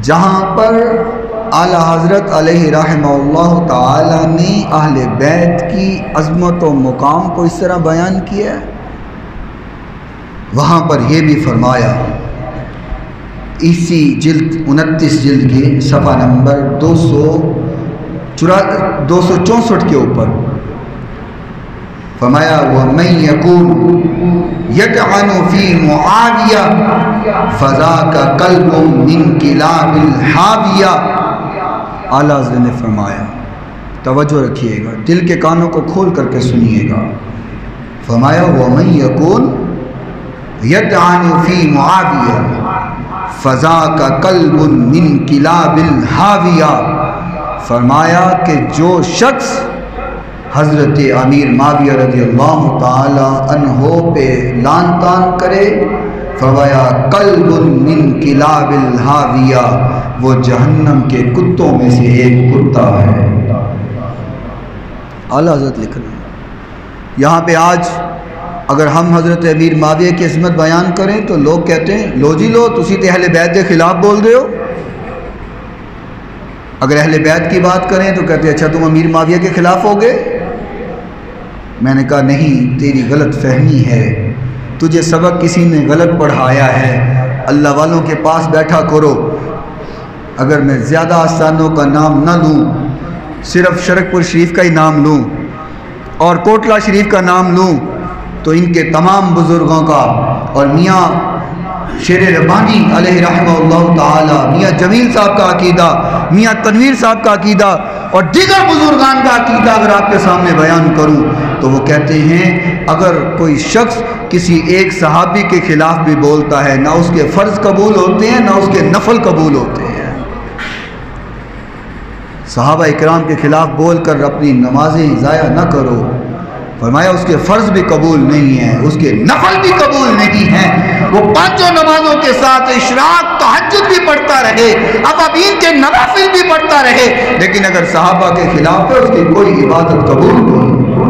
جہاں پر اعلیٰ حضرت علیہ رحمہ اللہ تعالی نے اہل بیت کی عظمت و مقام کو اس طرح بیان کیا ہے، وہاں پر یہ بھی فرمایا اسی جلد 29 جلد کے صفحہ نمبر 264 کے اوپر فرمایا وَمَن يَكُونْ يَطْعَنُ فِي مُعَاوِيَةَ فَذَاكَ قَلْبٌ مِّن كِلَابِ الْحَاوِيَةِ۔ اعلیٰ حضرت نے فرمایا، توجہ رکھیے گا، دل کے کانوں کو کھول کر کے سنیے گا، فرمایا وَمَن يَكُونْ يَطْعَنُ فِي مُعَاوِيَةَ فَذَاكَ قَلْبٌ مِّن كِلَابِ الْحَاوِيَةِ۔ فرمایا کہ جو شخص حضرت امیر معاویہ رضی اللہ تعالی عنہ پہ لان تان کرے، فرمایا قلب من کلاب الحاویہ، وہ جہنم کے کتوں میں سے ایک کتا ہے۔ اعلیٰ حضرت لکھ رہے ہیں یہاں پہ آج اگر ہم حضرت امیر معاویہ کی عظمت بیان کریں تو لوگ کہتے ہیں لو جی لو تسی تے اہل بیت کے خلاف بول رہے ہو، اگر اہل بیت کی بات کریں تو کہتے ہیں اچھا تم امیر معاویہ کے خلاف ہو گئے۔ میں نے کہا نہیں، تیری غلط فہمی ہے، تجھے سبق کسی نے غلط پڑھایا ہے، اللہ والوں کے پاس بیٹھا کرو۔ اگر میں زیادہ آستانوں کا نام نہ لوں، صرف شرک پور شریف کا ہی نام لوں اور کوٹلہ شریف کا نام لوں تو ان کے تمام بزرگوں کا اور میاں شیر ربانی علیہ رحمہ اللہ تعالی، میاں جمیل صاحب کا عقیدہ، میاں تنویر صاحب کا عقیدہ اور دیگر بزرگان کا عقیدہ اگر آپ کے سامنے بیان کروں تو وہ کہتے ہیں اگر کوئی شخص کسی ایک صحابی کے خلاف بھی بولتا ہے، نہ اس کے فرض قبول ہوتے ہیں نہ اس کے نفل قبول ہوتے ہیں۔ صحابہ اکرام کے خلاف بول کر اپنی نمازیں ضائع نہ کرو، فرمایا اس کے فرض بھی قبول نہیں ہیں، اس کے نفل بھی قبول نہیں ہیں، وہ پانچوں نمازوں کے ساتھ اشراق تہجد بھی پڑھتا رہے، اوابین کے نوافل بھی پڑھتا رہے، لیکن اگر صحابہ کے خلاف ہے اس کی کوئی عبادت قبول نہیں۔